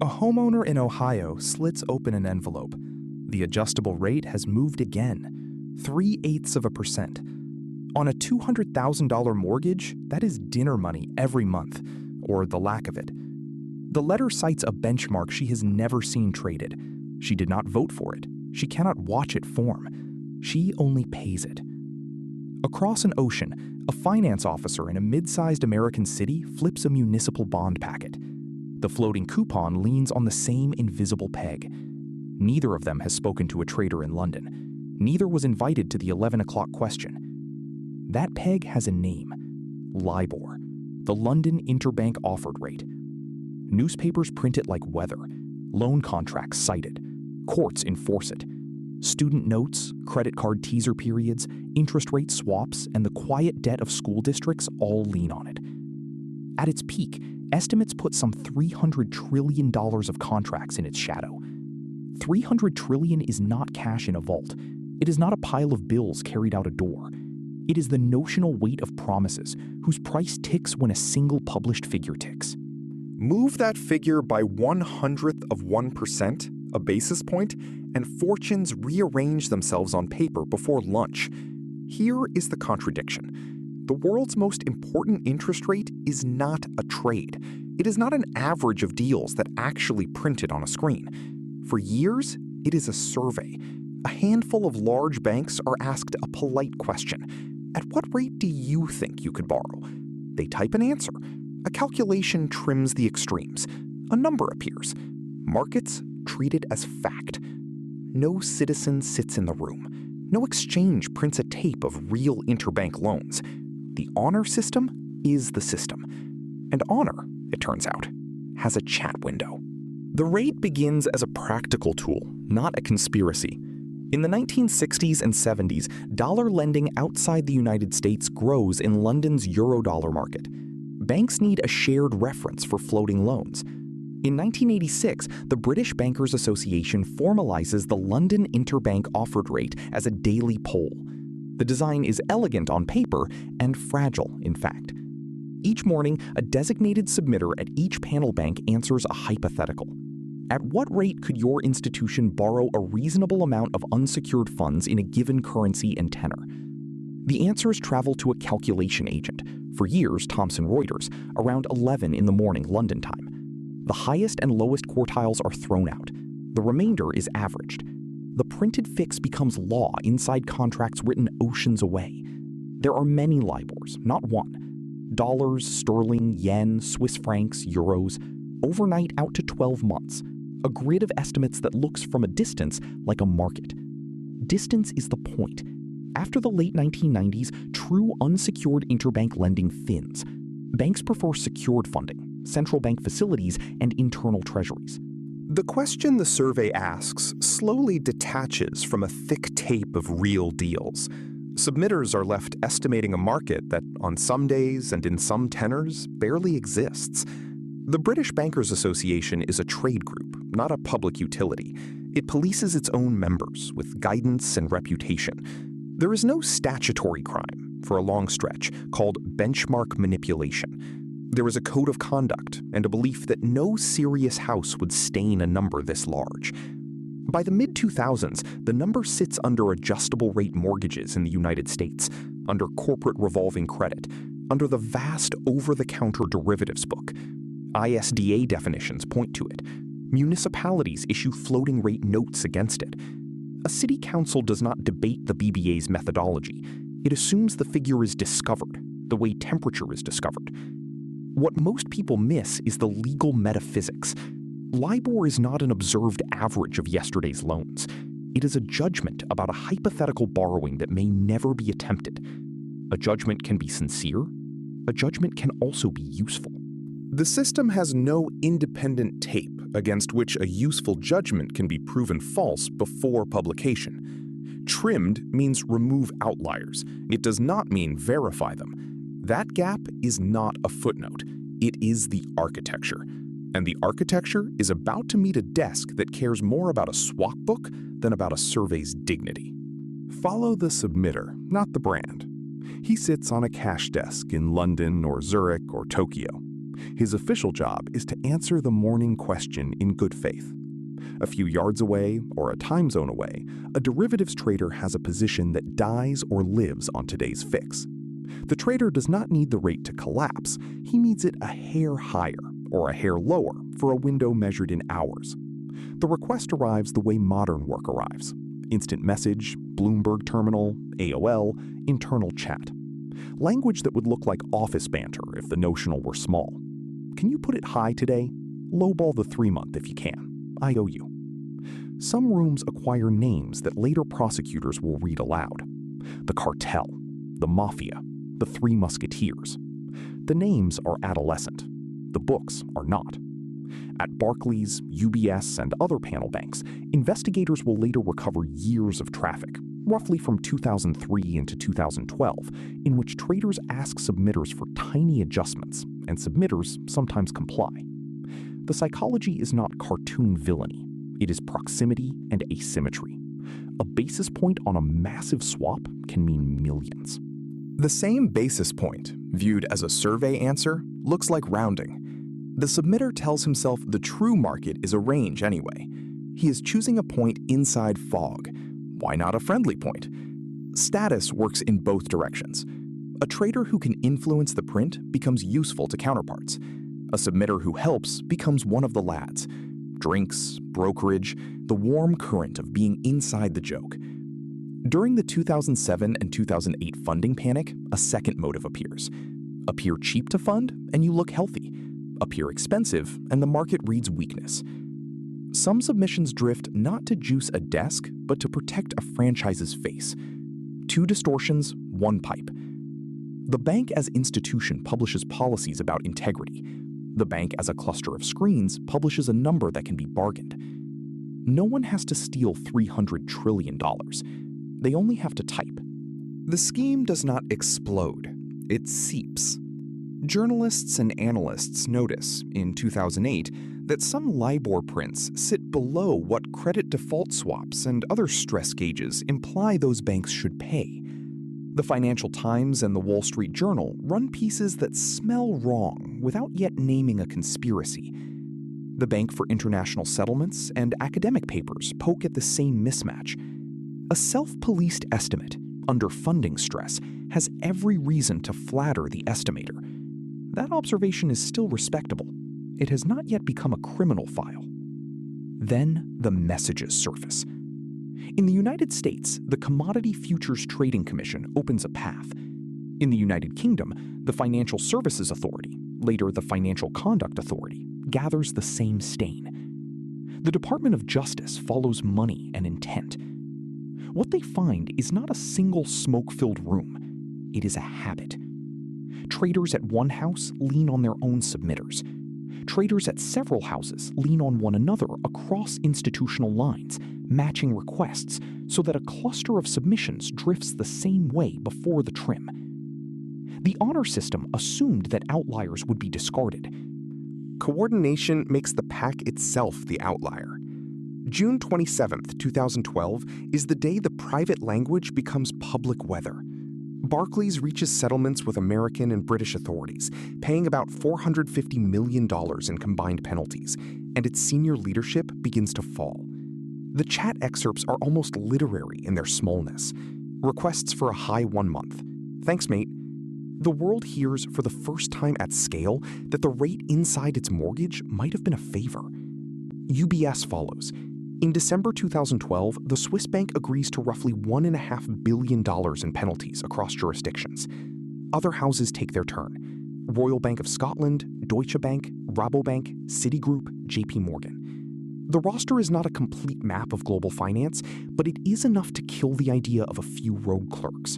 A homeowner in Ohio slits open an envelope. The adjustable rate has moved again, 0.3%. On a $200,000 mortgage, that is dinner money every month, or the lack of it. The letter cites a benchmark she has never seen traded. She did not vote for it. She cannot watch it form. She only pays it. Across an ocean, a finance officer in a mid-sized American city flips a municipal bond packet. The floating coupon leans on the same invisible peg. Neither of them has spoken to a trader in London. Neither was invited to the 11 o'clock question. That peg has a name: LIBOR, the London Interbank Offered Rate. Newspapers print it like weather. Loan contracts cite it. Courts enforce it. Student notes, credit card teaser periods, interest rate swaps, and the quiet debt of school districts all lean on it. At its peak, estimates put some $300 trillion of contracts in its shadow. $300 trillion is not cash in a vault. It is not a pile of bills carried out a door. It is the notional weight of promises, whose price ticks when a single published figure ticks. Move that figure by 1/100%, a basis point, and fortunes rearrange themselves on paper before lunch. Here is the contradiction. The world's most important interest rate is not a trade. It is not an average of deals that actually printed on a screen. For years, it is a survey. A handful of large banks are asked a polite question. At what rate do you think you could borrow? They type an answer. A calculation trims the extremes. A number appears. Markets treat it as fact. No citizen sits in the room. No exchange prints a tape of real interbank loans. The honor system is the system. And honor, it turns out, has a chat window. The rate begins as a practical tool, not a conspiracy. In the 1960s and 70s, dollar lending outside the United States grows in London's eurodollar market. Banks need a shared reference for floating loans. In 1986, the British Bankers Association formalizes the London Interbank Offered Rate as a daily poll. The design is elegant on paper and fragile, in fact. Each morning, a designated submitter at each panel bank answers a hypothetical. At what rate could your institution borrow a reasonable amount of unsecured funds in a given currency and tenor? The answers travel to a calculation agent, for years Thomson Reuters, around 11 in the morning London time. The highest and lowest quartiles are thrown out. The remainder is averaged. The printed fix becomes law inside contracts written oceans away. There are many LIBORs, not one. Dollars, sterling, yen, Swiss francs, euros, overnight out to 12 months. A grid of estimates that looks from a distance like a market. Distance is the point. After the late 1990s, true unsecured interbank lending thins. Banks prefer secured funding, central bank facilities, and internal treasuries. The question the survey asks slowly detaches from a thick tape of real deals. Submitters are left estimating a market that, on some days and in some tenors, barely exists. The British Bankers Association is a trade group, not a public utility. It polices its own members with guidance and reputation. There is no statutory crime, for a long stretch, called benchmark manipulation. There is a code of conduct and a belief that no serious house would stain a number this large. By the mid-2000s, the number sits under adjustable rate mortgages in the United States, under corporate revolving credit, under the vast over-the-counter derivatives book. ISDA definitions point to it. Municipalities issue floating rate notes against it. A city council does not debate the BBA's methodology. It assumes the figure is discovered, the way temperature is discovered. What most people miss is the legal metaphysics. LIBOR is not an observed average of yesterday's loans. It is a judgment about a hypothetical borrowing that may never be attempted. A judgment can be sincere. A judgment can also be useful. The system has no independent tape against which a useful judgment can be proven false before publication. Trimmed means remove outliers. It does not mean verify them. That gap is not a footnote. It is the architecture. And the architecture is about to meet a desk that cares more about a swap book than about a survey's dignity. Follow the submitter, not the brand. He sits on a cash desk in London or Zurich or Tokyo. His official job is to answer the morning question in good faith. A few yards away, or a time zone away, a derivatives trader has a position that dies or lives on today's fix. The trader does not need the rate to collapse, he needs it a hair higher or a hair lower for a window measured in hours. The request arrives the way modern work arrives: instant message, Bloomberg terminal, AOL, internal chat. Language that would look like office banter if the notional were small. Can you put it high today? Lowball the 3-month if you can. I owe you. Some rooms acquire names that later prosecutors will read aloud. The Cartel, the Mafia, the Three Musketeers. The names are adolescent. The books are not. At Barclays, UBS, and other panel banks, investigators will later recover years of traffic, roughly from 2003 into 2012, in which traders ask submitters for tiny adjustments, and submitters sometimes comply. The psychology is not cartoon villainy. It is proximity and asymmetry. A basis point on a massive swap can mean millions. The same basis point, viewed as a survey answer, looks like rounding. The submitter tells himself the true market is a range anyway. He is choosing a point inside fog. Why not a friendly point? Status works in both directions. A trader who can influence the print becomes useful to counterparts. A submitter who helps becomes one of the lads. Drinks, brokerage, the warm current of being inside the joke. During the 2007 and 2008 funding panic, a second motive appears. Appear cheap to fund, and you look healthy. Appear expensive, and the market reads weakness. Some submissions drift not to juice a desk, but to protect a franchise's face. 2 distortions, 1 pipe. The bank as institution publishes policies about integrity. The bank as a cluster of screens publishes a number that can be bargained. No one has to steal $300 trillion. They only have to type. The scheme does not explode. It seeps. Journalists and analysts notice, in 2008, that some LIBOR prints sit below what credit default swaps and other stress gauges imply those banks should pay. The Financial Times and the Wall Street Journal run pieces that smell wrong without yet naming a conspiracy. The Bank for International Settlements and academic papers poke at the same mismatch. A self-policed estimate, under funding stress, has every reason to flatter the estimator. That observation is still respectable. It has not yet become a criminal file. Then the messages surface. In the United States, the Commodity Futures Trading Commission opens a path. In the United Kingdom, the Financial Services Authority, later the Financial Conduct Authority, gathers the same stain. The Department of Justice follows money and intent. What they find is not a single smoke-filled room. It is a habit. Traders at one house lean on their own submitters. Traders at several houses lean on one another across institutional lines, matching requests so that a cluster of submissions drifts the same way before the trim. The honor system assumed that outliers would be discarded. Coordination makes the pack itself the outlier. June 27, 2012, is the day the private language becomes public weather. Barclays reaches settlements with American and British authorities, paying about $450 million in combined penalties, and its senior leadership begins to fall. The chat excerpts are almost literary in their smallness. Requests for a high 1 month. Thanks, mate. The world hears for the first time at scale that the rate inside its mortgage might have been a favor. UBS follows. In December 2012, the Swiss bank agrees to roughly $1.5 billion in penalties across jurisdictions. Other houses take their turn. Royal Bank of Scotland, Deutsche Bank, Rabobank, Citigroup, JP Morgan. The roster is not a complete map of global finance, but it is enough to kill the idea of a few rogue clerks.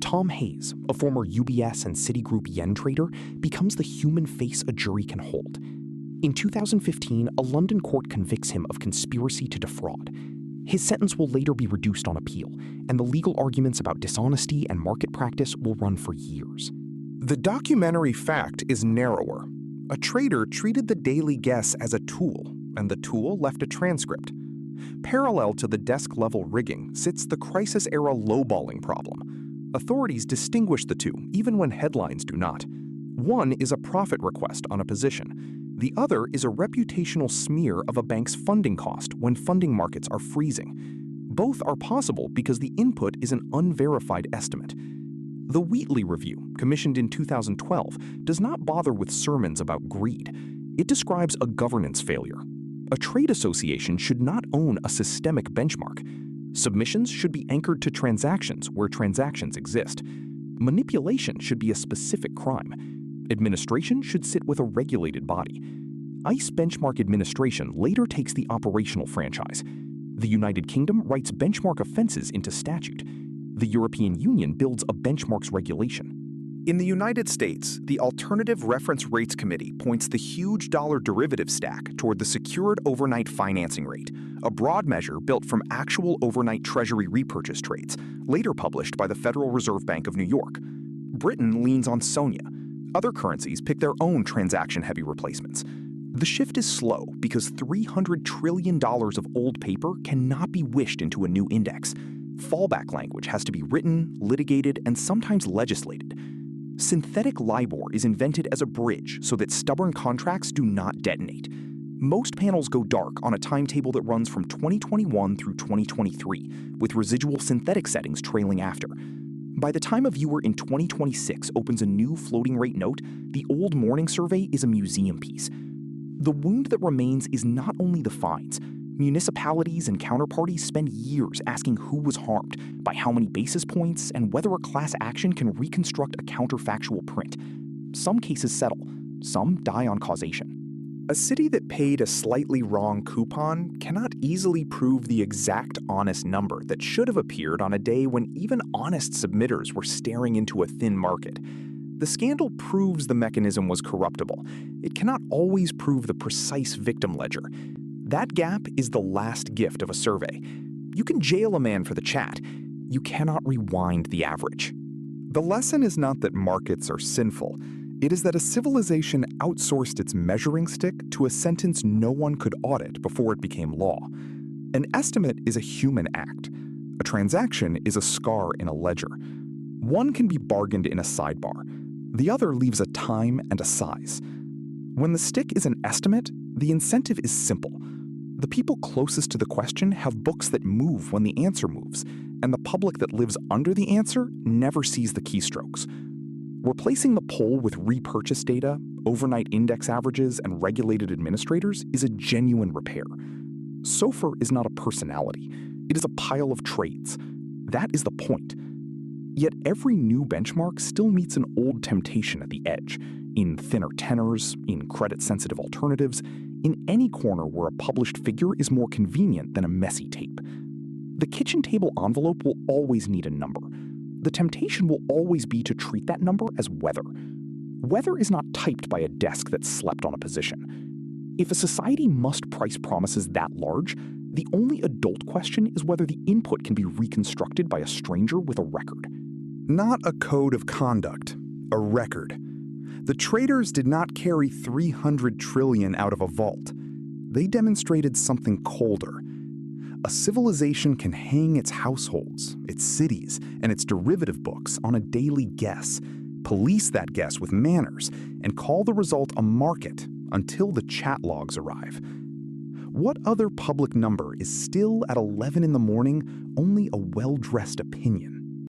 Tom Hayes, a former UBS and Citigroup yen trader, becomes the human face a jury can hold. In 2015, a London court convicts him of conspiracy to defraud. His sentence will later be reduced on appeal, and the legal arguments about dishonesty and market practice will run for years. The documentary fact is narrower. A trader treated the daily guess as a tool, and the tool left a transcript. Parallel to the desk-level rigging sits the crisis-era lowballing problem. Authorities distinguish the two, even when headlines do not. One is a profit request on a position. The other is a reputational smear of a bank's funding cost when funding markets are freezing. Both are possible because the input is an unverified estimate. The Wheatley Review, commissioned in 2012, does not bother with sermons about greed. It describes a governance failure. A trade association should not own a systemic benchmark. Submissions should be anchored to transactions where transactions exist. Manipulation should be a specific crime. Administration should sit with a regulated body. ICE Benchmark Administration later takes the operational franchise. The United Kingdom writes benchmark offenses into statute. The European Union builds a benchmarks regulation. In the United States, the Alternative Reference Rates Committee points the huge dollar derivative stack toward the Secured Overnight Financing Rate, a broad measure built from actual overnight Treasury repurchase trades, later published by the Federal Reserve Bank of New York. Britain leans on SONIA. Other currencies pick their own transaction-heavy replacements. The shift is slow because $300 trillion of old paper cannot be wished into a new index. Fallback language has to be written, litigated, and sometimes legislated. Synthetic LIBOR is invented as a bridge so that stubborn contracts do not detonate. Most panels go dark on a timetable that runs from 2021 through 2023, with residual synthetic settings trailing after. By the time a viewer in 2026 opens a new floating rate note, the old morning survey is a museum piece. The wound that remains is not only the fines. Municipalities and counterparties spend years asking who was harmed, by how many basis points, and whether a class action can reconstruct a counterfactual print. Some cases settle, some die on causation. A city that paid a slightly wrong coupon cannot easily prove the exact honest number that should have appeared on a day when even honest submitters were staring into a thin market. The scandal proves the mechanism was corruptible. It cannot always prove the precise victim ledger. That gap is the last gift of a survey. You can jail a man for the chat. You cannot rewind the average. The lesson is not that markets are sinful. It is that a civilization outsourced its measuring stick to a sentence no one could audit before it became law. An estimate is a human act. A transaction is a scar in a ledger. One can be bargained in a sidebar. The other leaves a time and a size. When the stick is an estimate, the incentive is simple. The people closest to the question have books that move when the answer moves, and the public that lives under the answer never sees the keystrokes. Replacing the poll with repurchase data, overnight index averages, and regulated administrators is a genuine repair. SOFR is not a personality. It is a pile of trades. That is the point. Yet every new benchmark still meets an old temptation at the edge, in thinner tenors, in credit-sensitive alternatives, in any corner where a published figure is more convenient than a messy tape. The kitchen table envelope will always need a number. The temptation will always be to treat that number as weather. Weather is not typed by a desk that slept on a position. If a society must price promises that large, the only adult question is whether the input can be reconstructed by a stranger with a record. Not a code of conduct, a record. The traders did not carry 300 trillion out of a vault. They demonstrated something colder. A civilization can hang its households, its cities, and its derivative books on a daily guess, police that guess with manners, and call the result a market until the chat logs arrive. What other public number is still at 11 in the morning only a well-dressed opinion?